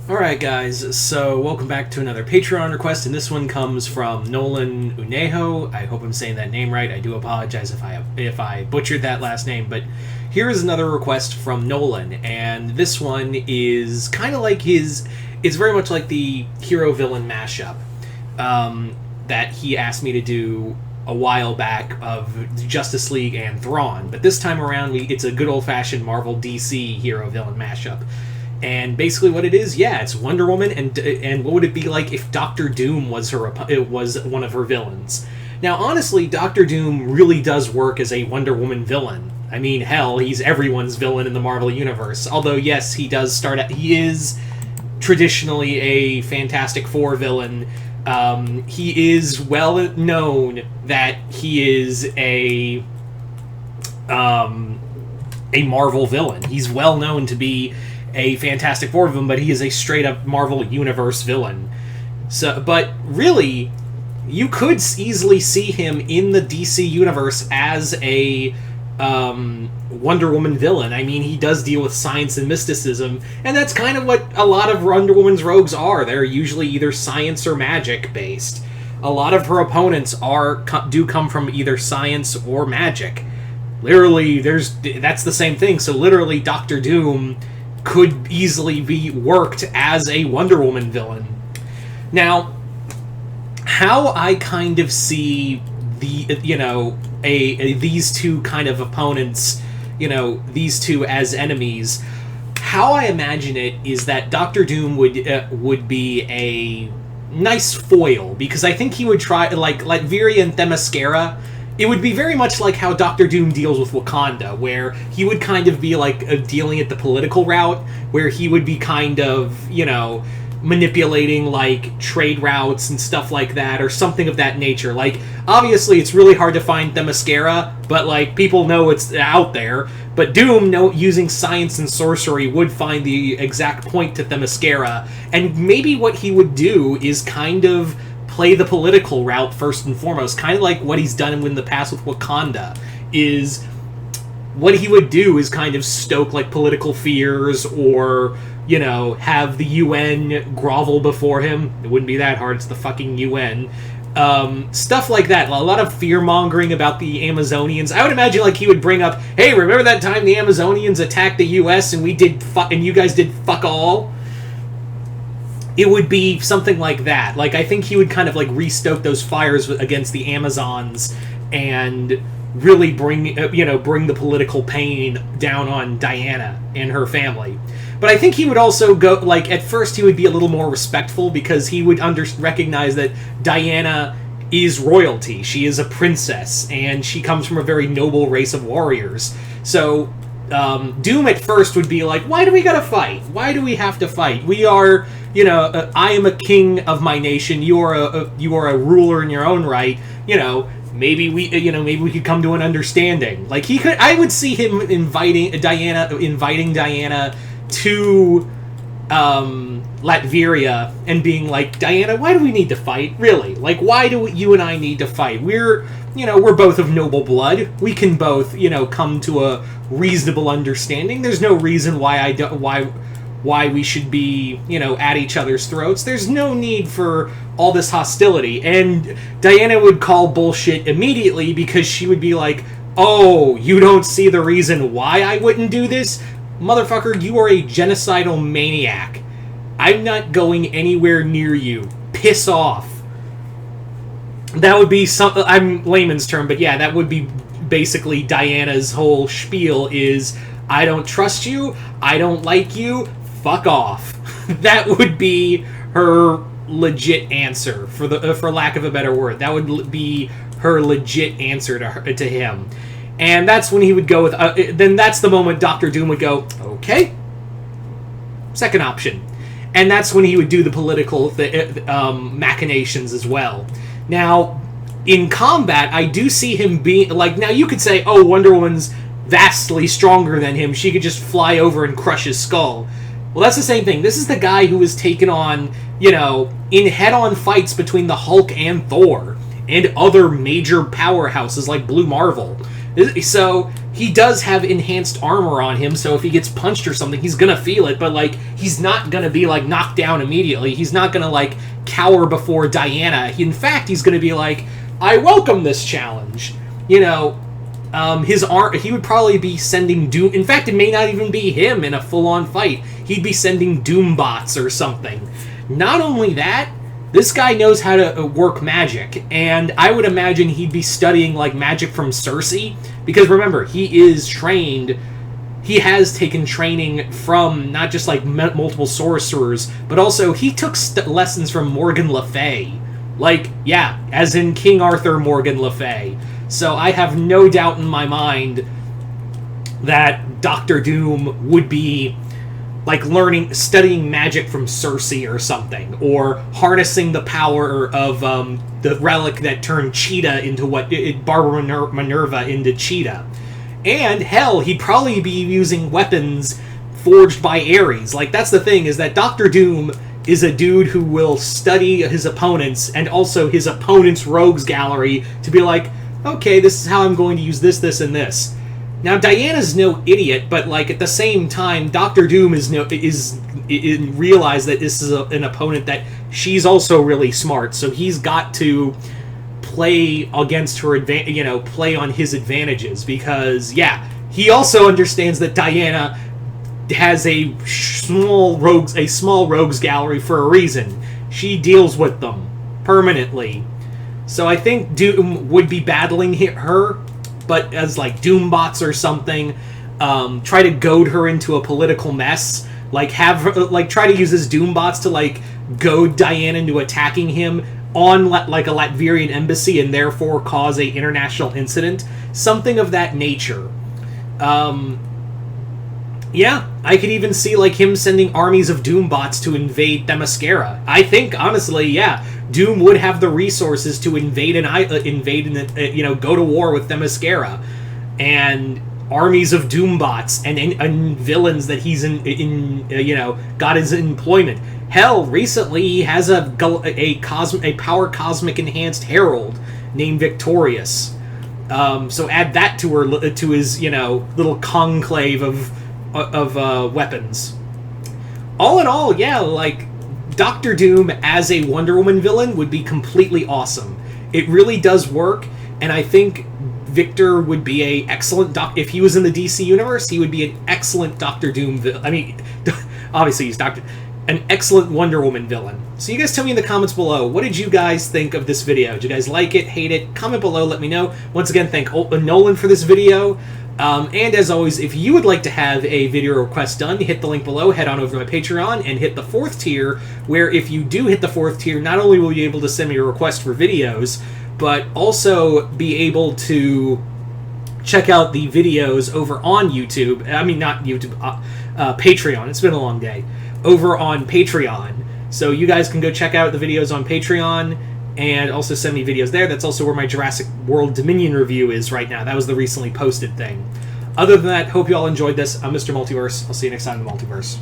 Alright guys, so welcome back to another Patreon request, and this one comes from Nolan Unejo. I hope I'm saying that name right. I do apologize if I butchered that last name, but here is another request from Nolan, and this one is kind of like it's very much like the hero-villain mashup that he asked me to do a while back of Justice League and Thrawn, but this time around it's a good old-fashioned Marvel DC hero-villain mashup. And basically, what it is, yeah, it's Wonder Woman, and what would it be like if Dr.Doom was one of her villains? Now, honestly, Dr.Doom really does work as a Wonder Woman villain. I mean, hell, he's everyone's villain in the Marvel universe. Although, yes, he is traditionally a Fantastic Four villain. He is well known that he is a Marvel villain. He's well known to be a Fantastic Four villain, but he is a straight-up Marvel Universe villain. So, but really, you could easily see him in the DC Universe as a Wonder Woman villain. I mean, he does deal with science and mysticism, and that's kind of what a lot of Wonder Woman's rogues are. They're usually either science or magic-based. A lot of her opponents do come from either science or magic. Literally, that's the same thing. So literally, Dr. Doom could easily be worked as a Wonder Woman villain. Now, how I kind of see these two kind of opponents, these two as enemies, how I imagine it is that Dr. Doom would be a nice foil, because I think he would try, like Latveria and Themyscira. It would be very much like how Dr. Doom deals with Wakanda, where he would kind of be like dealing at the political route, where he would be kind of, manipulating like trade routes and stuff like that, or something of that nature. Like, obviously it's really hard to find Themyscira, but like people know it's out there. But Doom, using science and sorcery, would find the exact point to Themyscira, and maybe what he would do is kind of play the political route first and foremost, kind of like what he's done in the past with Wakanda. Is what he would do is kind of stoke like political fears, or have the UN grovel before him. It wouldn't be that hard, it's the fucking UN. Stuff like that. A lot of fear-mongering about the Amazonians. I would imagine like he would bring up, hey, remember that time the Amazonians attacked the US and you guys did fuck all? It would be something like that. Like, I think he would kind of like restoke those fires against the Amazons and really bring the political pain down on Diana and her family. But I think he would also go, like, at first he would be a little more respectful, because he would recognize that Diana is royalty. She is a princess, and she comes from a very noble race of warriors. So Doom at first would be like, why do we gotta fight? Why do we have to fight? We are, I am a king of my nation. You are a ruler in your own right. Maybe we could come to an understanding. Like, I would see him inviting Diana to Latveria and being like, Diana, why do we need to fight? Really? Like, why do you and I need to fight? We're both of noble blood. We can both, come to a reasonable understanding. There's no reason why we should be, at each other's throats. There's no need for all this hostility. And Diana would call bullshit immediately, because she would be like, oh, you don't see the reason why I wouldn't do this? Motherfucker, you are a genocidal maniac. I'm not going anywhere near you. Piss off. That would be I'm layman's term, but yeah, that would be basically Diana's whole spiel is, I don't trust you, I don't like you, fuck off. That would be her legit answer, for lack of a better word. That would be her legit answer to him. And that's when he would go with... then that's the moment Dr. Doom would go, okay, second option. And that's when he would do the political machinations as well. Now, in combat, I do see him being... Like, now you could say, oh, Wonder Woman's vastly stronger than him. She could just fly over and crush his skull. Well, that's the same thing. This is the guy who was taken on, in head-on fights between the Hulk and Thor, and other major powerhouses like Blue Marvel. So he does have enhanced armor on him, so if he gets punched or something, he's gonna feel it, but, like, he's not gonna be, like, knocked down immediately. He's not gonna, like, cower before Diana. In fact, he's gonna be like, I welcome this challenge. You know, he would probably be sending Doom... In fact, it may not even be him in a full-on fight. He'd be sending Doom bots or something. Not only that, this guy knows how to work magic, and I would imagine he'd be studying, like, magic from Cersei, because remember, he is trained, he has taken training from not just, like, multiple sorcerers, but also he took lessons from Morgan Le Fay. Like, yeah, as in King Arthur Morgan Le Fay. So I have no doubt in my mind that Dr. Doom would be, like, studying magic from Cersei or something, or harnessing the power of the relic that turned Cheetah into Barbara Minerva into Cheetah. And, hell, he'd probably be using weapons forged by Ares. Like, that's the thing, is that Dr. Doom is a dude who will study his opponents, and also his opponent's rogues gallery, to be like, okay, this is how I'm going to use this, this, and this. Now, Diana's no idiot, but, like, at the same time, Dr. Doom realize that this is an opponent that she's also really smart, so he's got to play against her play on his advantages, because, yeah, he also understands that Diana has a small rogues gallery for a reason. She deals with them permanently. So I think Doom would be battling her, but as, like, Doom bots or something, try to goad her into a political mess, like, try to use his Doom bots to, like, goad Diana into attacking him on, like, a Latvian embassy, and therefore cause a international incident, something of that nature. Yeah, I could even see, like, him sending armies of Doom bots to invade Themyscira. I think, honestly, yeah, Doom would have the resources to invade and go to war with Themyscira, and armies of Doom bots and villains that he's got his employment. Hell, recently he has a power cosmic enhanced herald named Victorious. So add that to his little conclave of weapons. All in all, yeah, like, Dr. Doom as a Wonder Woman villain would be completely awesome. It really does work, and I think Victor would be a excellent if he was in the DC universe, he would be an excellent Dr. Doom I mean, obviously he's an excellent Wonder Woman villain. So you guys tell me in the comments below, what did you guys think of this video? Did you guys like it, hate it? Comment below, let me know. Once again, thank Nolan for this video. And as always, if you would like to have a video request done, hit the link below, head on over to my Patreon, and hit the 4th tier, where if you do hit the 4th tier, not only will you be able to send me a request for videos, but also be able to check out the videos over on YouTube. I mean, not YouTube, Patreon. It's been a long day. Over on Patreon. So you guys can go check out the videos on Patreon, and also send me videos there. That's also where my Jurassic World Dominion review is right now. That was the recently posted thing. Other than that, hope you all enjoyed this. I'm Mr. Multiverse. I'll see you next time in the Multiverse.